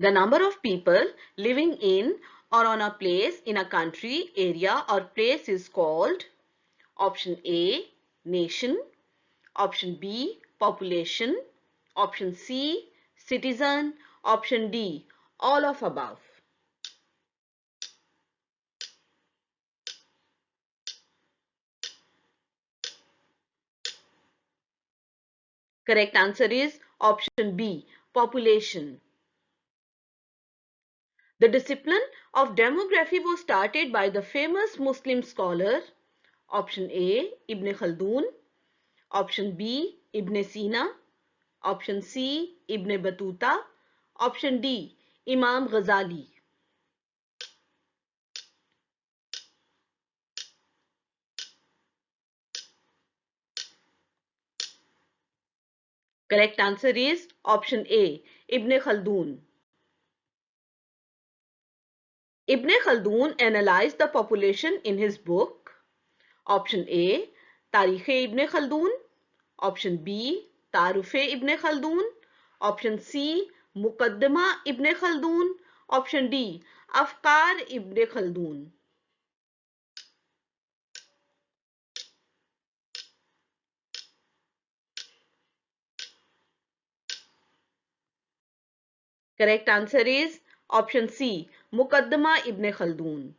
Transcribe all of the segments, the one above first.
The number of people living in or on a place in a country, area or place is called option A, nation, option B, population, option C, citizen, option D, all of above. Correct answer is option B, population. The discipline of demography was started by the famous Muslim scholar option A, Ibn Khaldun, option B, Ibn Sina, option C, Ibn Battuta, option D, Imam Ghazali. Correct answer is option A, Ibn Khaldun. Ibn Khaldun analyzed the population in his book. Option A, Tarikh-e-Ibn Khaldun. Option B, Taruf-e-Ibn Khaldun. Option C, Muqaddima Ibn Khaldun. Option D, Afkar Ibn Khaldun. Correct answer is option C, Muqaddima Ibn Khaldun.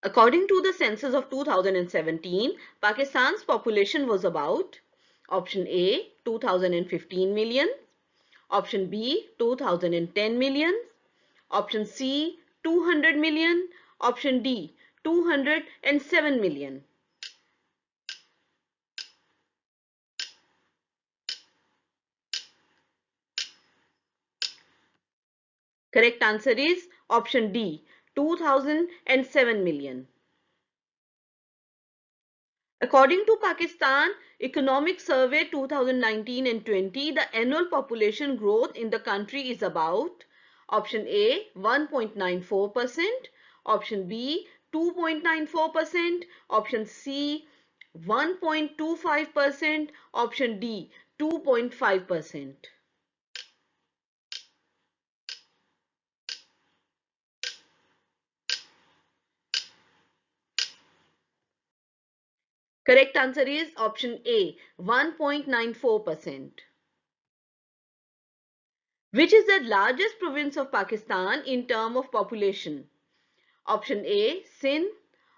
According to the census of 2017, Pakistan's population was about option A, 2015 million, option B, 2010 million, option C, 200 million, option D, 207 million. Correct answer is option D, 2007 million. According to Pakistan Economic Survey 2019 and 20, the annual population growth in the country is about option A, 1.94%, option B, 2.94%, option C, 1.25%, option D, 2.5%. Correct answer is option A, 1.94%. Which is the largest province of Pakistan in terms of population? Option A, Sindh.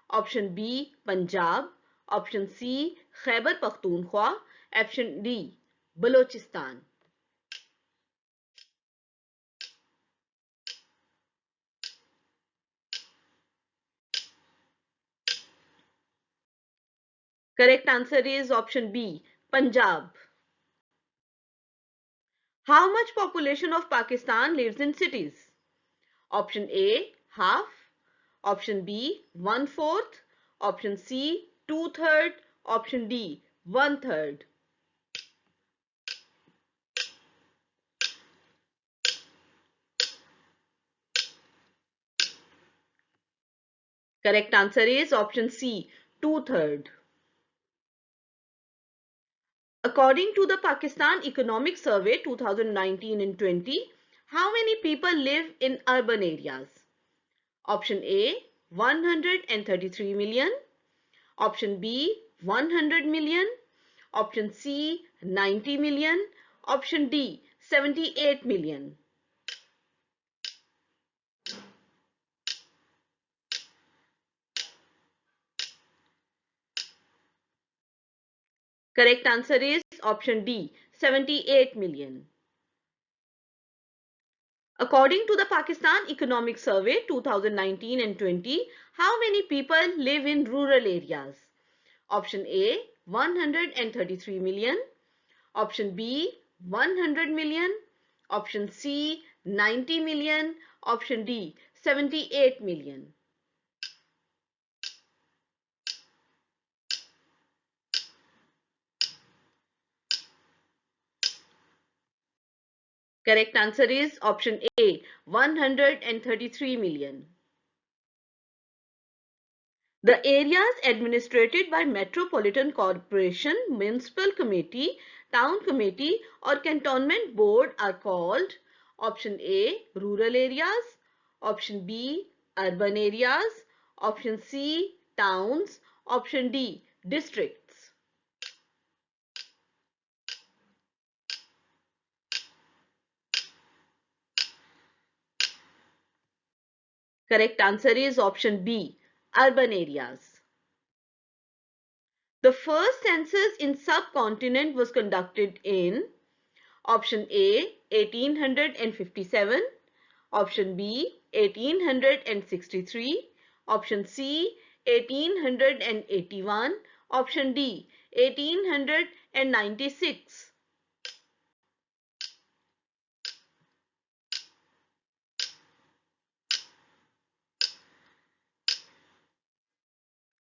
Option B, Punjab. Option C, Khyber Pakhtunkhwa. Option D, Balochistan. Correct answer is option B, Punjab. How much population of Pakistan lives in cities? Option A, half. Option B, 1/4. Option C, 2/3. Option D, 1/3. Correct answer is option C, 2/3. According to the Pakistan Economic Survey 2019 and 20, how many people live in urban areas? Option A, 133 million. Option B, 100 million. Option C, 90 million. Option D, 78 million. Correct answer is option D, 78 million. According to the Pakistan Economic Survey 2019 and 20, how many people live in rural areas? Option A, 133 million. Option B, 100 million. Option C, 90 million. Option D, 78 million. Correct answer is option A, 133 million. The areas administered by Metropolitan Corporation Municipal Committee town committee or cantonment board are called? Option A, rural areas. Option B, urban areas. Option C, towns. Option D, districts. Correct answer is option B, urban areas. The first census in subcontinent was conducted in option A 1857, option B 1863, option C 1881, option D 1896.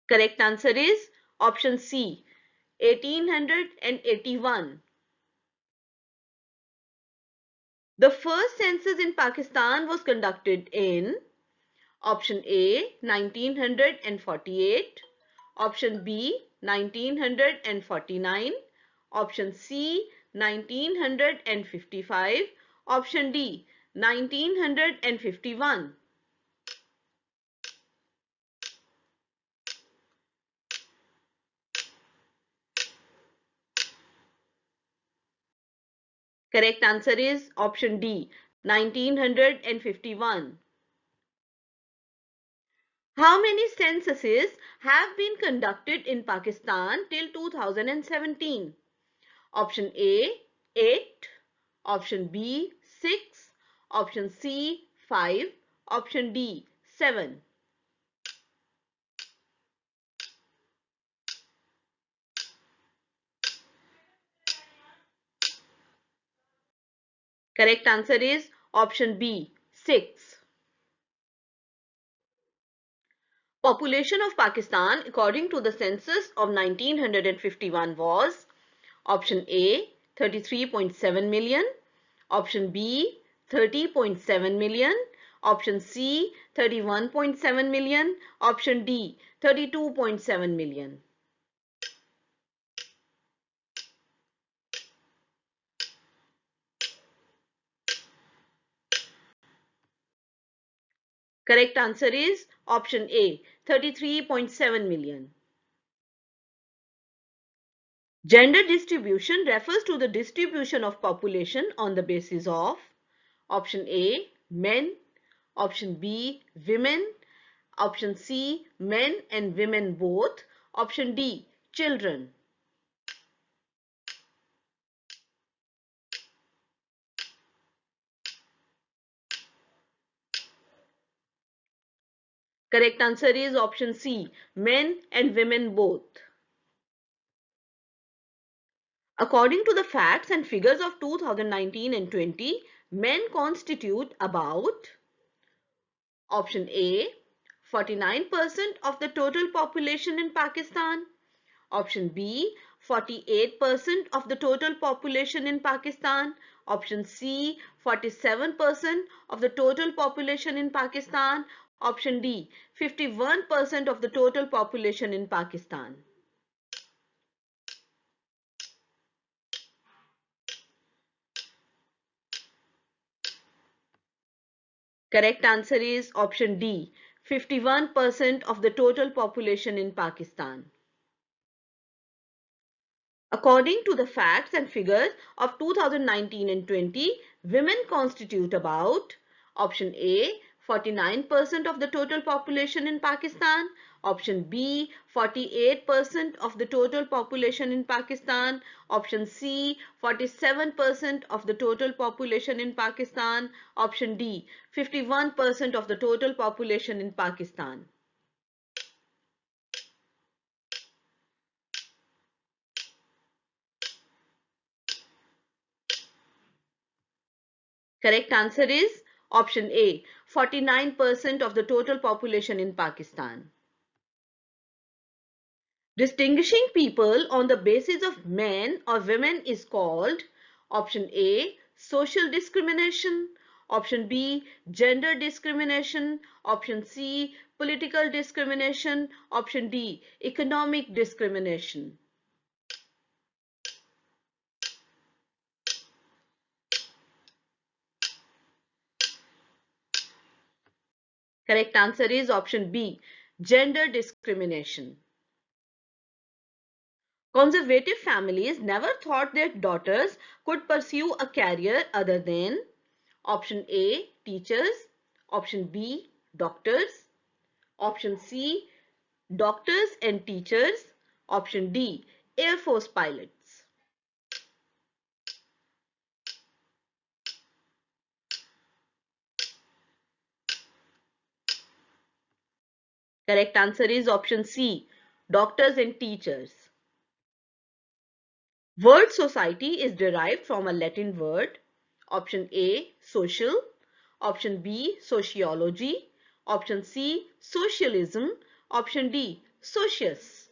Correct answer is option C 1881. The first census in Pakistan was conducted in option A 1948, option B 1949, option C 1955, option D 1951. Correct answer is option D 1951. How many censuses have been conducted in Pakistan till 2017? Option A 8, option B 6, option C 5, option D 7. Correct answer is option B 6. Population of Pakistan according to the census of 1951 was option A 33.7 million, option B 30.7 million, option C 31.7 million, option D 32.7 million. Correct answer is option A 33.7 million. Gender distribution refers to the distribution of population on the basis of option A men, option B women, option C men and women both, option D children. Correct answer is option C men and women both. According to the facts and figures of 2019 and 20, men constitute about option A 49% of the total population in Pakistan, option B 48% of the total population in Pakistan, option C 47% of the total population in Pakistan, option D 51% of the total population in Pakistan. Correct answer is option D 51% of the total population in Pakistan. According to the facts and figures of 2019 and 20, women constitute about option A 49% of the total population in Pakistan, option B 48% of the total population in Pakistan, option C 47% of the total population in Pakistan, option D 51% of the total population in Pakistan. Correct answer is option A 49% of the total population in Pakistan. Distinguishing people on the basis of men or women is called option A social discrimination, option B gender discrimination, option C political discrimination, option D economic discrimination. Correct answer is option B, gender discrimination. Conservative families never thought their daughters could pursue a career other than option A, teachers, option B, doctors, option C, doctors and teachers, option D, Air Force pilots. Correct answer is option C, doctors and teachers. Word society is derived from a Latin word. Option A, social. Option B, sociology. Option C, socialism. Option D, socius.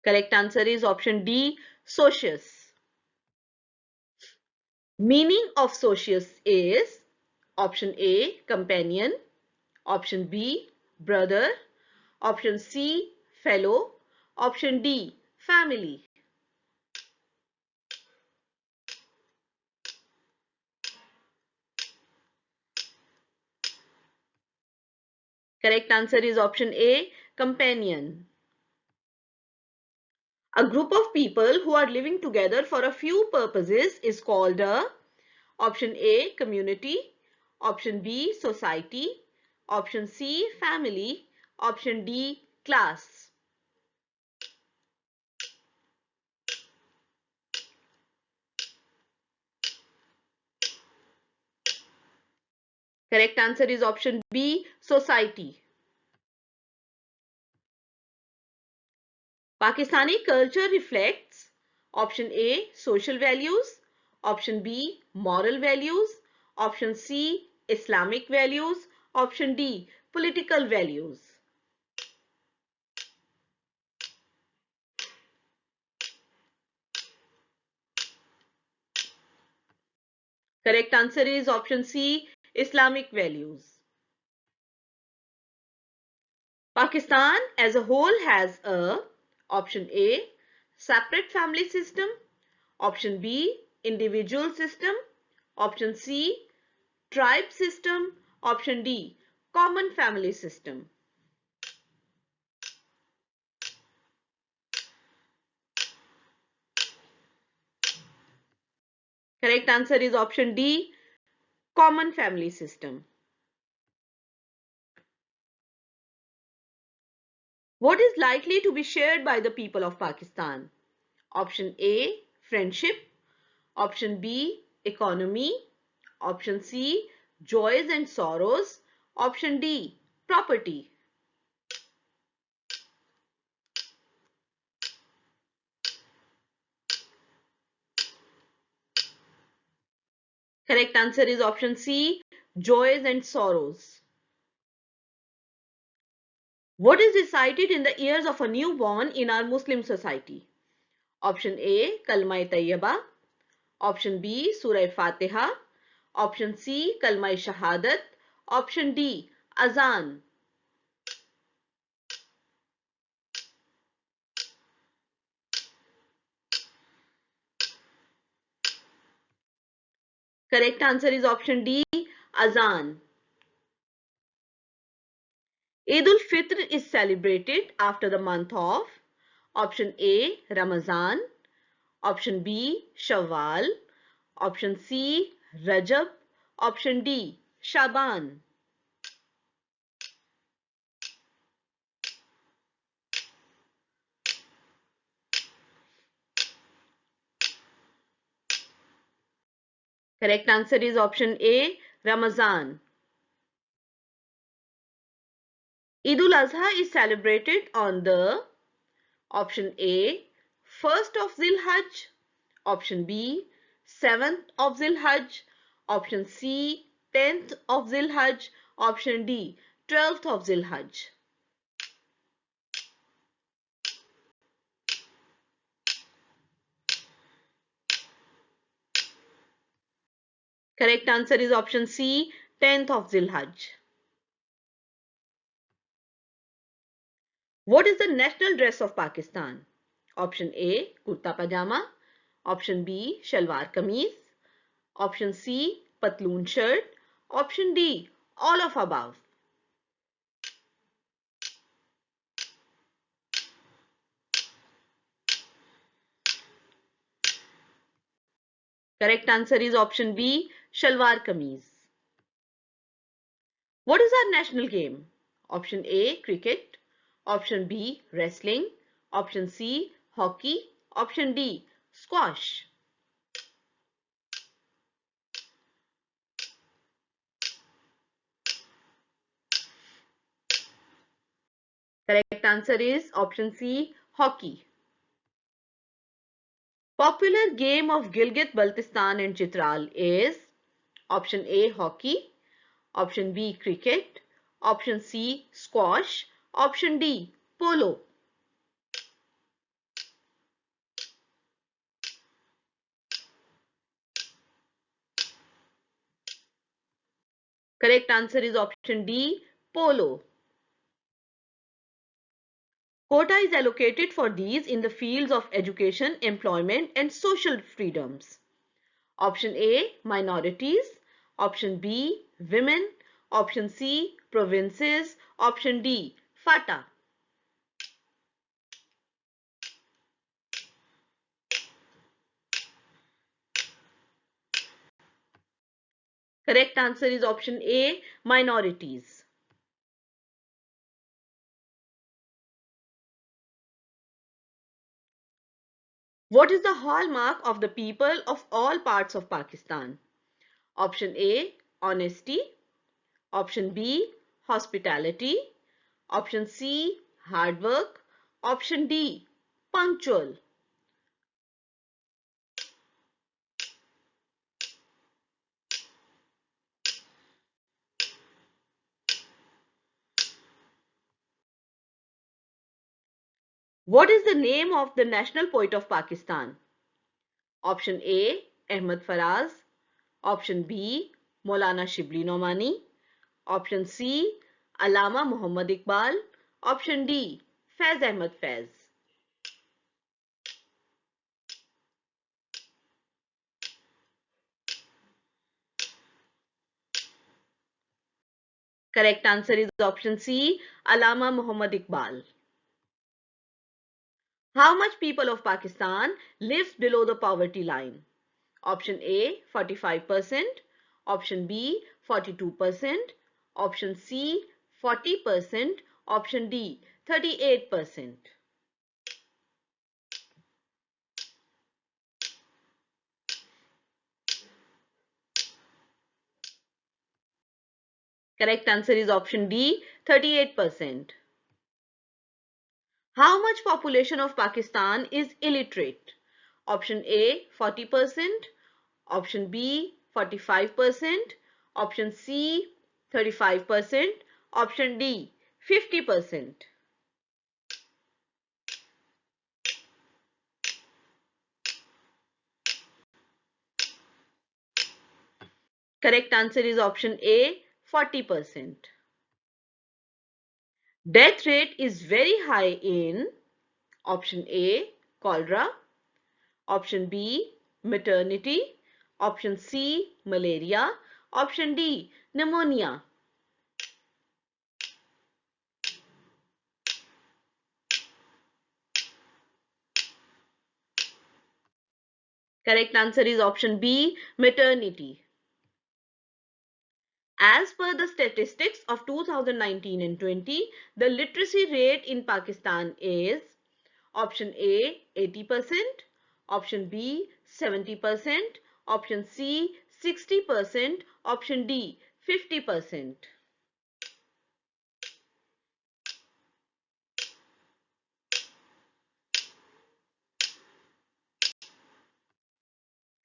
Correct answer is option D, socius. Meaning of socius is option A, companion. Option B, brother. Option C, fellow. Option D, family. Correct answer is option A, companion. A group of people who are living together for a few purposes is called a option A, community. Option B, society. Option C, family. Option D, class. Correct answer is option B, society. Pakistani culture reflects option A, social values. Option B, moral values. Option C, Islamic values. Option D, political values. Correct answer is option C, Islamic values. Pakistan as a whole has a option A, separate family system. Option B, individual system. Option C, tribe system. Option D, common family system. Correct answer is option D, common family system. What is likely to be shared by the people of Pakistan? Option A, friendship. Option B, economy. Option C, joys and sorrows. Option D, property. Correct answer is option C, joys and sorrows. What is recited in the ears of a newborn in our Muslim society? Option A, Kalma Tayyaba. Option B, Surah Fatiha. Option C, Kalma Shahadat. Option D, Azan. Correct answer is option D, Azan. Eid ul-Fitr is celebrated after the month of option A, Ramazan. Option B, Shawwal. Option C, Rajab. Option D, Shaban. Correct answer is option A, Ramazan. Eid ul-Azha is celebrated on the option A, 1st of Zilhajj. Option B, 7th of Zilhajj. Option C, 10th of Zilhajj. Option D, 12th of Zilhajj. Correct answer is option C, 10th of Zilhajj. What is the national dress of Pakistan? Option A, kurta pajama. Option B, shalwar kameez. Option C, patloon shirt. Option D, all of above. Correct answer is option B, shalwar kameez. What is our national game? Option A, cricket. Option B, wrestling. Option C, hockey. Option D, squash. Correct answer is option C, hockey. Popular game of Gilgit-Baltistan and Chitral is option A, hockey. Option B, cricket. Option C, squash. Option D, polo. Correct answer is option D, polo. Quota is allocated for these in the fields of education, employment, and social freedoms. Option A, minorities. Option B, women. Option C, provinces. Option D, FATA. Correct answer is option A, minorities. What is the hallmark of the people of all parts of Pakistan? Option A, honesty. Option B, hospitality. Option C, hard work. Option D, punctual. What is the name of the national poet of Pakistan? Option A, Ahmad Faraz. Option B, Maulana Shibli Nomani. Option C, Allama Muhammad Iqbal. Option D, Faiz Ahmad Faiz. Correct answer is option C, Allama Muhammad Iqbal. How much people of Pakistan lives below the poverty line? Option A, 45%. Option B, 42%. Option C, 40%. Option D, 38%. Correct answer is option D, 38%. How much population of Pakistan is illiterate? Option A, 40%. Option B, 45%. Option C, 35%. Option D, 50%. Correct answer is option A, 40%. Death rate is very high in option A, cholera. Option B, maternity. Option C, malaria. Option D, pneumonia. Correct answer is option B, maternity. As per the statistics of 2019 and 20, the literacy rate in Pakistan is option A, 80%, option B, 70%, option C, 60%, option D, 50%.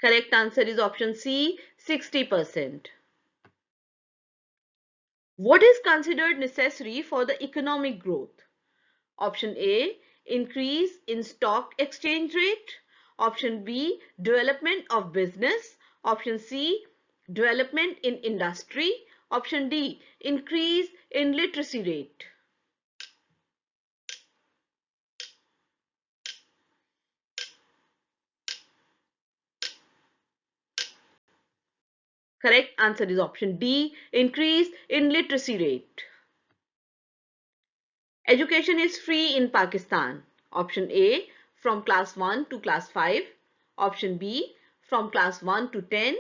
Correct answer is option C, 60%. What is considered necessary for the economic growth? Option A, increase in stock exchange rate. Option B, development of business. Option C, development in industry. Option D, increase in literacy rate. Correct answer is option D, increase in literacy rate. Education is free in Pakistan. Option A, from class 1 to class 5. Option B, from class 1 to 10.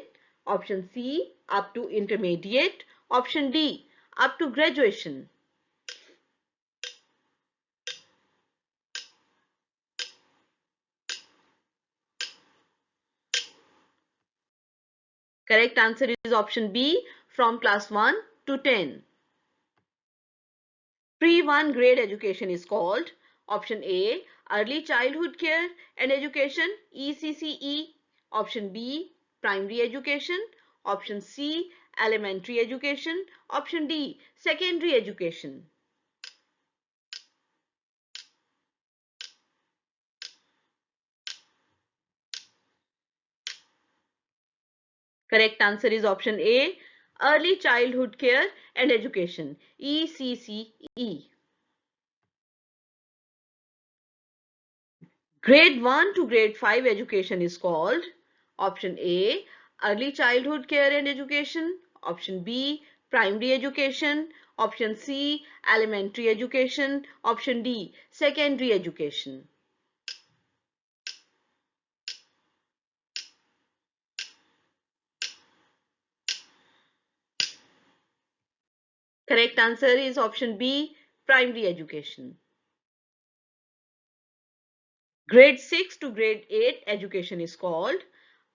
Option C, up to intermediate. Option D, up to graduation. Correct answer is option B, from class 1 to 10. Pre-1 grade education is called option A, early childhood care and education, ECCE. Option B, primary education. Option C, elementary education. Option D, secondary education. Correct answer is option A, early childhood care and education, ECCE. Grade 1 to grade 5 education is called option A, early childhood care and education. Option B, primary education. Option C, elementary education. Option D, secondary education. Correct answer is option B, primary education. Grade 6 to grade 8 education is called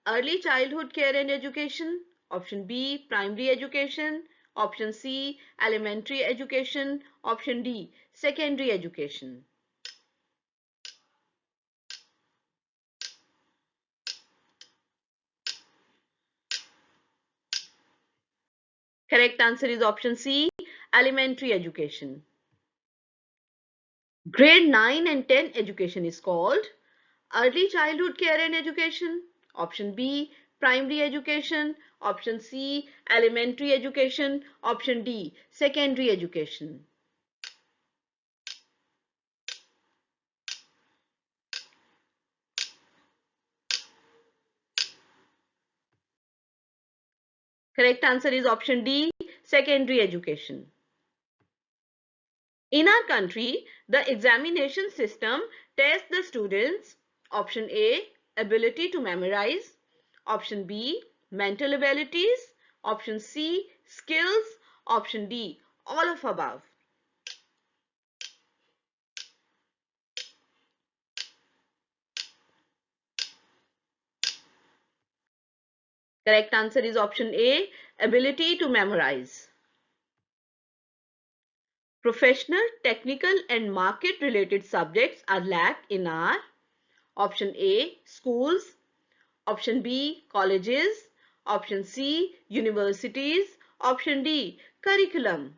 early childhood care and education. Option B, primary education. Option C, elementary education. Option D, secondary education. Correct answer is option C, elementary education. Grade 9 and 10 education is called early childhood care and education. Option B, primary education. Option C, elementary education. Option D, secondary education. Correct answer is option D, secondary education. In our country, the examination system tests the students' option A, ability to memorize, option B, mental abilities, option C, skills, option D, all of above. Correct answer is option A, ability to memorize. Professional, technical and market related subjects are lacked in our option A, schools. Option B, colleges. Option C, universities. Option D, curriculum.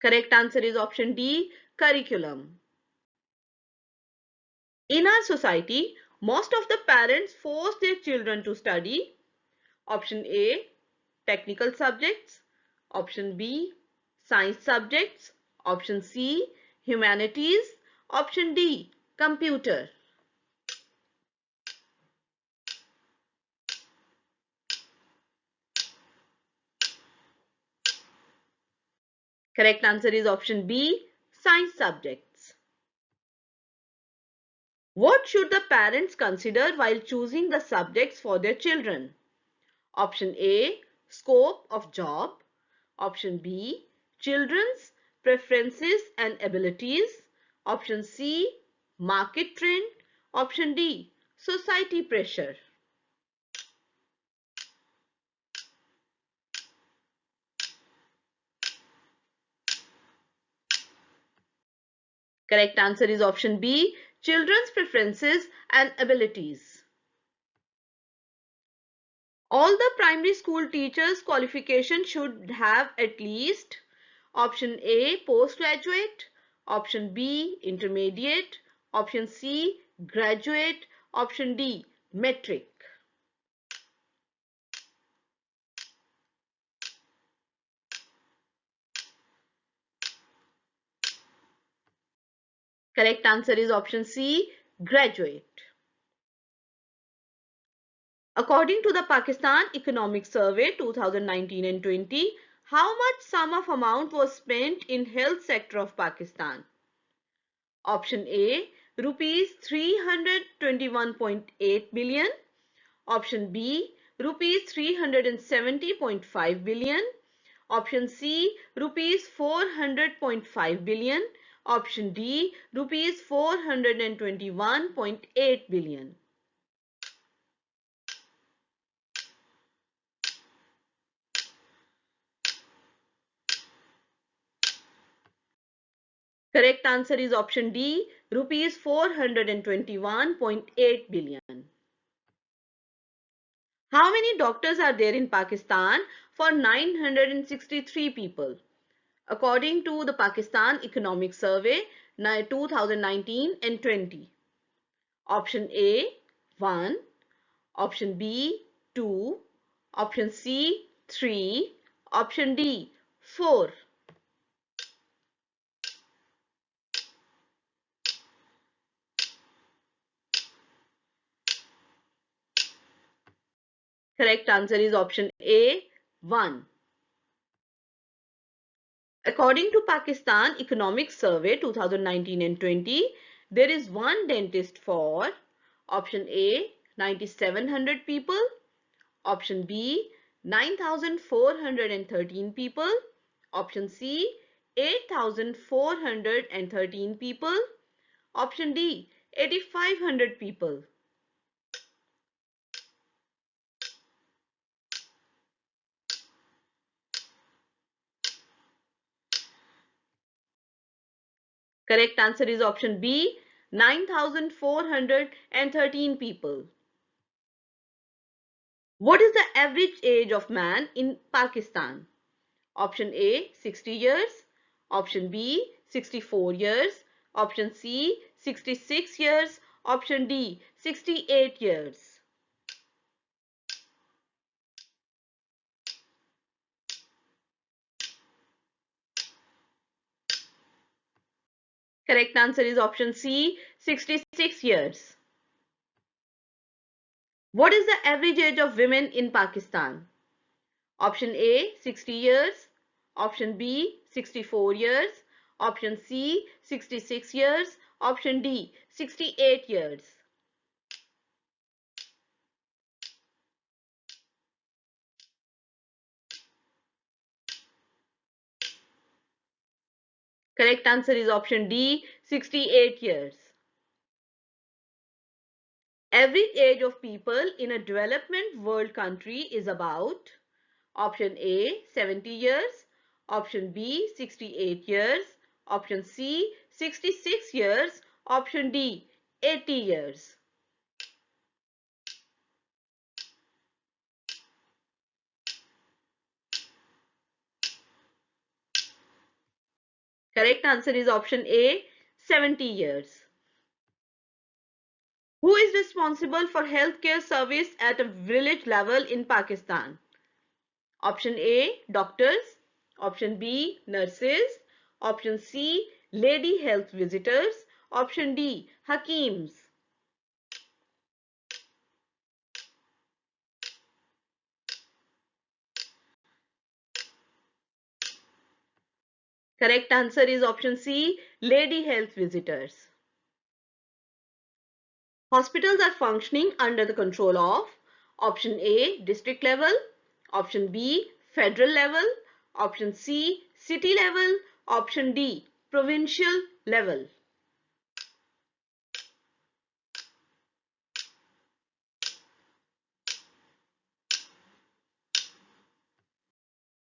Correct answer is option D, curriculum. In our society, most of the parents force their children to study option A, technical subjects. Option B, science subjects. Option C, humanities. Option D, computer. Correct answer is option B, science subjects. What should the parents consider while choosing the subjects for their children? Option A, scope of job. Option B, children's preferences and abilities. Option C, market trend. Option D, society pressure. Correct answer is option B, children's preferences and abilities. All the primary school teachers' qualification should have at least option A, postgraduate, option B, intermediate, option C, graduate, option D, metric. Correct answer is option C, graduate. According to the Pakistan Economic Survey 2019 and 20, how much sum of amount was spent in health sector of Pakistan? Option A, rupees 321.8 billion. Option B, rupees 370.5 billion. Option C, rupees 400.5 billion. Option D, rupees 421.8 billion. Correct answer is option D, rupees 421.8 billion. How many doctors are there in Pakistan for 963 people? According to the Pakistan Economic Survey 2019 and 20. Option A, 1. Option B, 2. Option C, 3. Option D, 4. Correct answer is option A, 1. According to Pakistan Economic Survey 2019 and 20, there is one dentist for option A, 9,700 people, option B, 9,413 people, option C, 8,413 people, option D, 8,500 people. Correct answer is option B, 9,413 people. What is the average age of man in Pakistan? Option A, 60 years. Option B, 64 years. Option C, 66 years. Option D, 68 years. Correct answer is option C, 66 years. What is the average age of women in Pakistan? Option A, 60 years. Option B, 64 years. Option C, 66 years. Option D, 68 years. Correct answer is option D, 68 years. Average age of people in a development world country is about option A, 70 years, option B, 68 years, option C, 66 years, option D, 80 years. Correct answer is option A, 70 years. Who is responsible for healthcare service at a village level in Pakistan? Option A, doctors. Option B, nurses. Option C, lady health visitors. Option D, hakims. Correct answer is option C, lady health visitors. Hospitals are functioning under the control of option A, district level. Option B, federal level. Option C, city level. Option D, provincial level.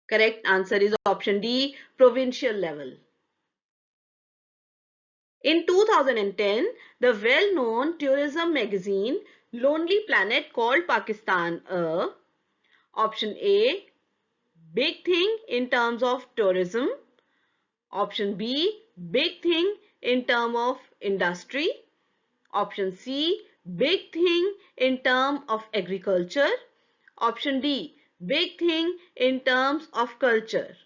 Correct answer is option D, provincial level. In 2010, the well-known tourism magazine Lonely Planet called Pakistan a option A, big thing in terms of tourism. Option B, big thing in terms of industry. Option C, big thing in terms of agriculture. Option D, big thing in terms of culture.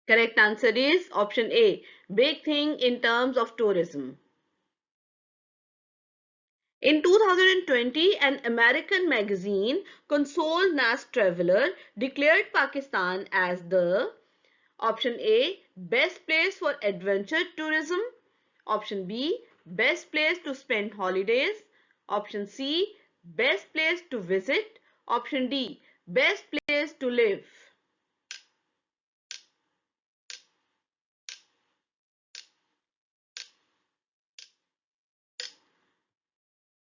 Correct answer is option A, big thing in terms of tourism. In 2020, an American magazine, Console Nast Traveler, declared Pakistan as the option A, best place for adventure tourism. Option B, best place to spend holidays. Option C, best place to visit. Option D, best place to live.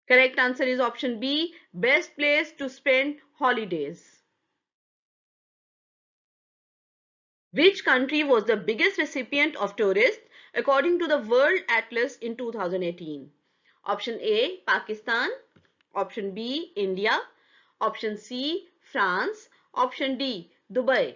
Correct answer is option B, best place to spend holidays. Which country was the biggest recipient of tourists according to the World Atlas in 2018? Option A, Pakistan. Option B, India. Option C, France. Option D, Dubai.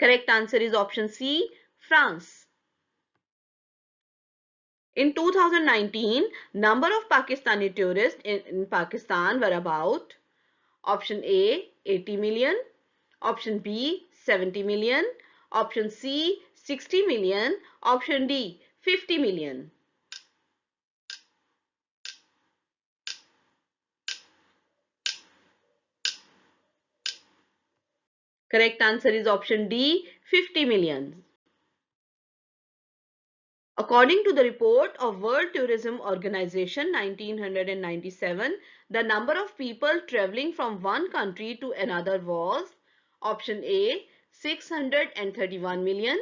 Correct answer is option C, France. In 2019, number of Pakistani tourists in Pakistan were about option A, 80 million. Option B, 70 million. Option C, 60 million. Option D, 50 million. Correct answer is option D, 50 million. According to the report of World Tourism Organization 1997, the number of people traveling from one country to another was option A, 631 million,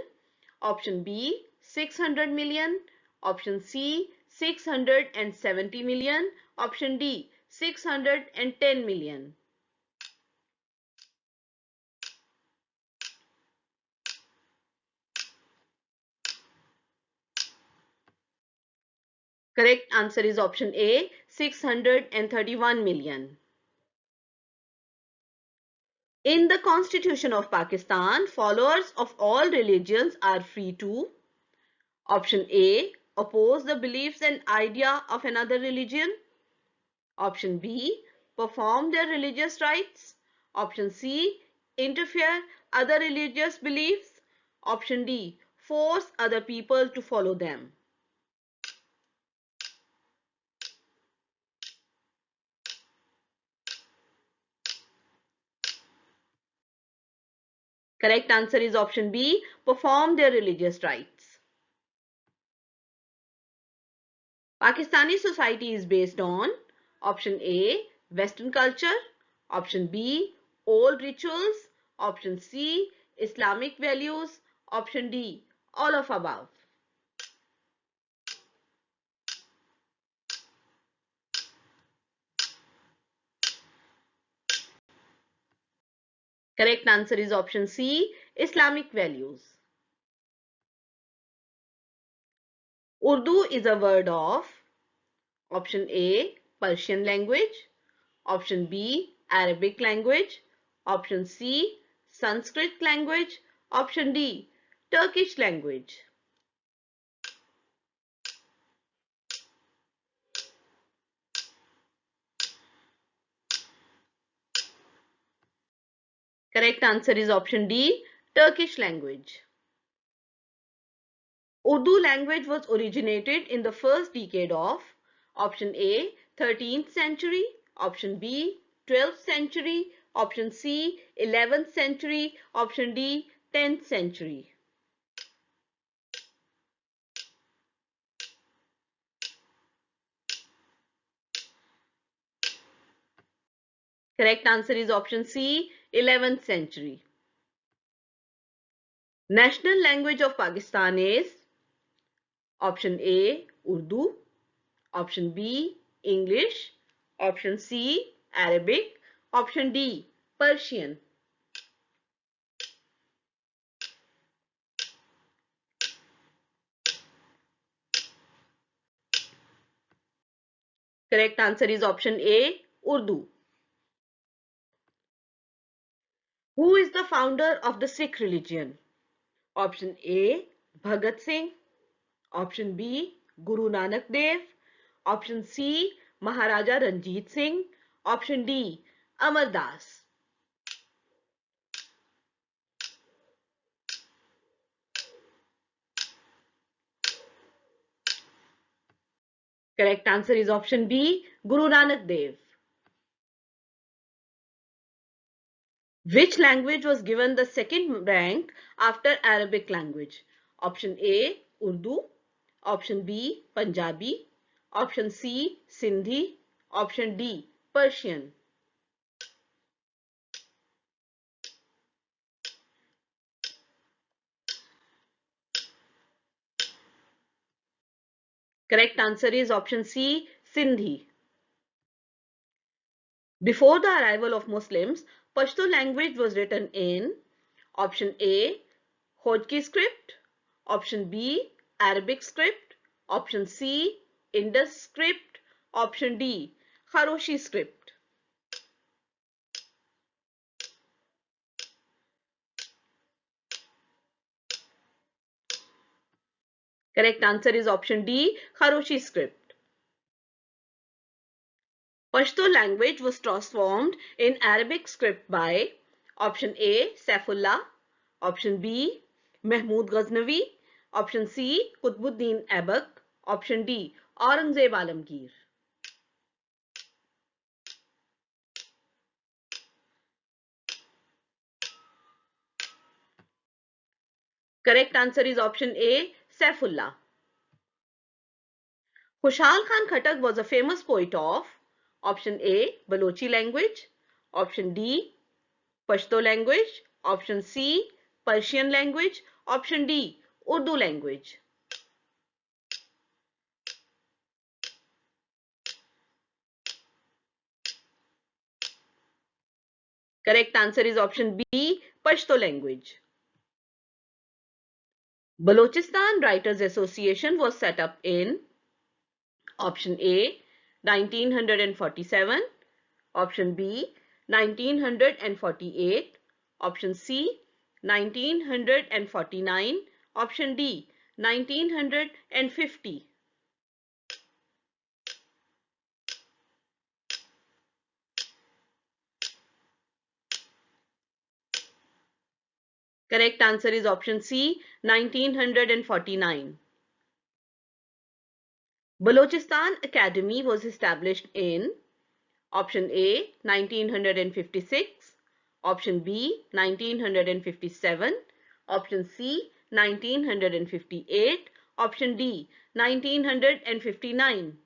option B, 600 million, option C, 670 million, option D, 610 million. Correct answer is option A, 631 million. In the Constitution of Pakistan, followers of all religions are free to option A, oppose the beliefs and idea of another religion. Option B, perform their religious rites. Option C, interfere other religious beliefs. Option D, force other people to follow them. Correct answer is option B, perform their religious rites. Pakistani society is based on option A, Western culture, option B, old rituals, option C, Islamic values, option D, all of above. Correct answer is option C, Islamic values. Urdu is a word of option A, Persian language, option B, Arabic language, option C, Sanskrit language, option D, Turkish language. Correct answer is option D, Turkish language. Urdu language was originated in the first decade of option A, 13th century, option B, 12th century, option C, 11th century, option D, 10th century. Correct answer is option C, 11th century. National language of Pakistan is option A, Urdu, option B, English, option C, Arabic, option D, Persian. Correct answer is option A, Urdu. Who is the founder of the Sikh religion? Option A, Bhagat Singh. Option B, Guru Nanak Dev. Option C, Maharaja Ranjit Singh. Option D, Amar Das. Correct answer is option B, Guru Nanak Dev. Which language was given the second rank after Arabic language? Option A, Urdu. Option B, Punjabi. Option C, Sindhi. Option D, Persian. Correct answer is option C, Sindhi. Before the arrival of Muslims, Pashto language was written in option A, Hojki script, option B, Arabic script, option C, Indus script, option D, Kharoshi script. Correct answer is option D, Kharoshi script. Pashto language was transformed in Arabic script by option A, Saifullah, option B, Mahmud Ghaznavi, option C, Qutbuddin Aibak, option D, Aurangzeb Alamgir. Correct answer is option A, Saifullah. Khushal Khan Khattak was a famous poet of option A, Balochi language, option D, Pashto language, option C, Persian language, option D, Urdu language. Correct answer is option B, Pashto language. Balochistan Writers Association was set up in option A, 1947, option B, 1948, option C, 1949, option D, 1950. Correct answer is option C, 1949. Balochistan Academy was established in option A, 1956, option B, 1957, option C, 1958, option D, 1959.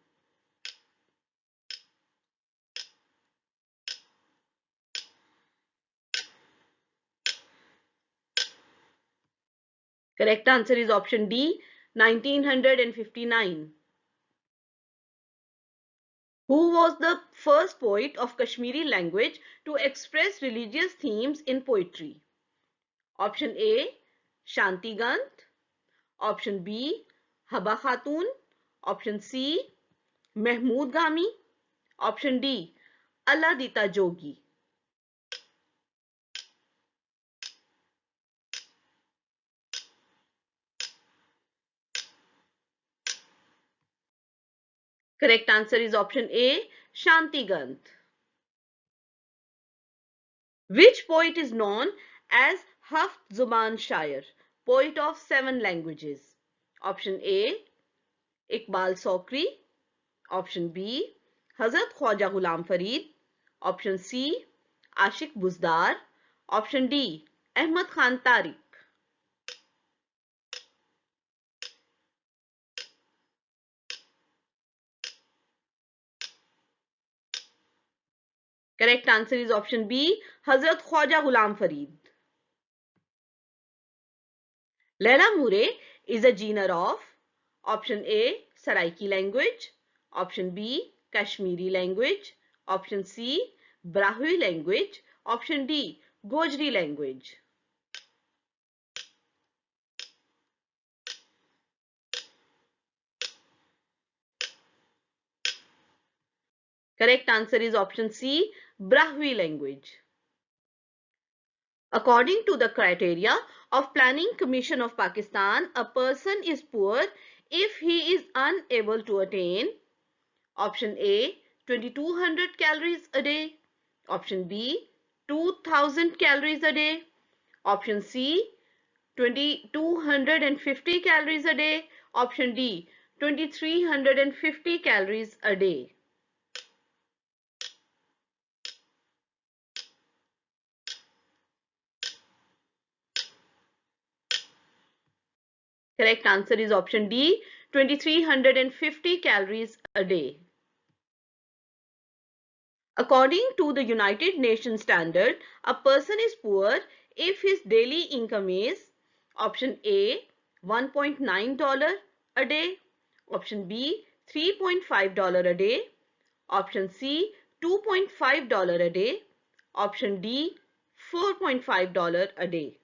Correct answer is option D, 1959. Who was the first poet of Kashmiri language to express religious themes in poetry? Option A, Shanti Gant. Option B, Haba Khatun. Option C, Mahmood Ghami. Option D, Alladita Jogi. Correct answer is option A, Shanti Gant. Which poet is known as Haft Zuban Shair, poet of 7 languages? Option A, Iqbal Sokri. Option B, Hazrat Khwaja Ghulam Farid. Option C, Ashik Buzdar. Option D, Ahmad Khan Tariq. Correct answer is option B, Hazrat Khwaja Ghulam Farid. Laila Murray is a genre of option A, Saraiki language, option B, Kashmiri language, option C, Brahui language, option D, Gojri language. Correct answer is option C, Brahui language. According to the criteria of Planning Commission of Pakistan, a person is poor if he is unable to attain option A, 2200 calories a day. Option B, 2000 calories a day. Option C, 2250 calories a day. Option D, 2350 calories a day. Correct answer is option D, 2350 calories a day. According to the United Nations standard, a person is poor if his daily income is option A, $1.9 a day, option B, $3.5 a day, option C, $2.5 a day, option D, $4.5 a day.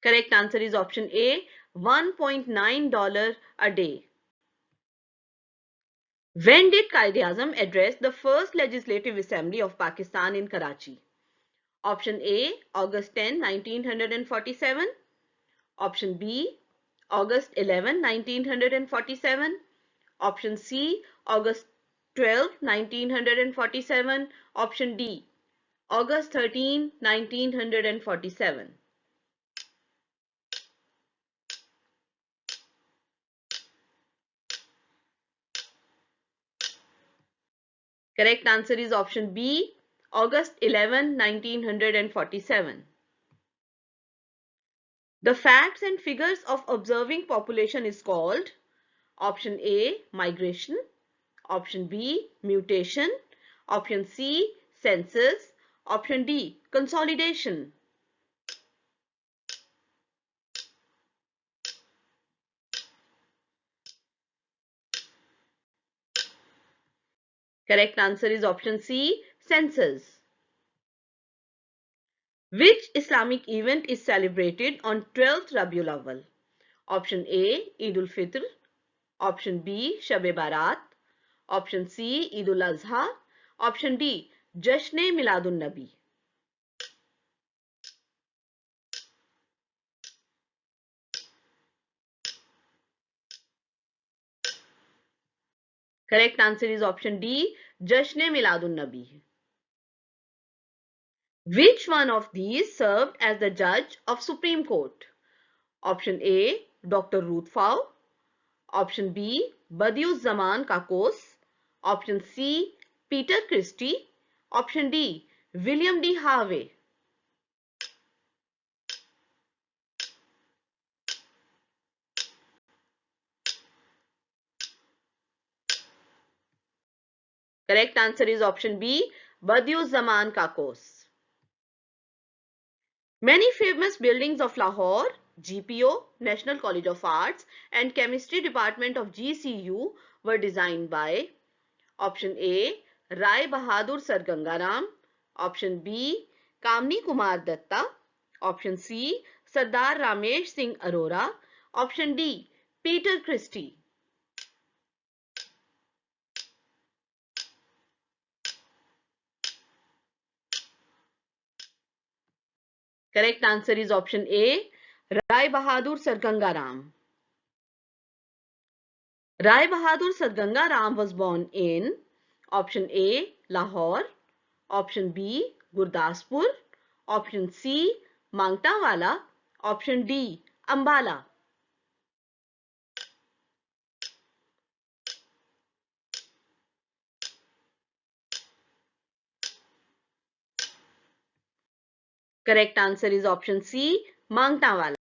Correct answer is option A, $1.9 a day. When did Quaid-e-Azam address the first Legislative Assembly of Pakistan in Karachi? Option A, August 10, 1947. Option B, August 11, 1947. Option C, August 12, 1947. Option D, August 13, 1947. Correct answer is option B, August 11, 1947. The facts and figures of observing population is called option A, migration, option B, mutation, option C, census, option D, consolidation. Correct answer is option C, census. Which Islamic event is celebrated on 12th Rabiul Awwal? Option A, Eid ul-Fitr, option B, Shab-e-Barat, option C, Eid ul-Azha, option D, Jashn-e Miladun-Nabi. Correct answer is option D, Jashn-e Miladun-Nabi. Which one of these served as the judge of Supreme Court? Option A, Dr. Rothfau. Option B, Badiüzzaman Kakos. Option C, Peter Christie. Option D, William D. Harvey. Correct answer is option B, Badiüzzaman Kakos. Many famous buildings of Lahore, GPO, National College of Arts, and Chemistry Department of GCU were designed by option A, Rai Bahadur Sir Gangaram, option B, Kamni Kumar Datta, option C, Sardar Ramesh Singh Arora, option D, Peter Christie. Correct answer is option A, Rai Bahadur Sir Gangaram. Rai Bahadur Sir Gangaram was born in option A, Lahore, option B, Gurdaspur, option C, Mangtawala, option D, Ambala. Correct answer is option C, Mangtawala.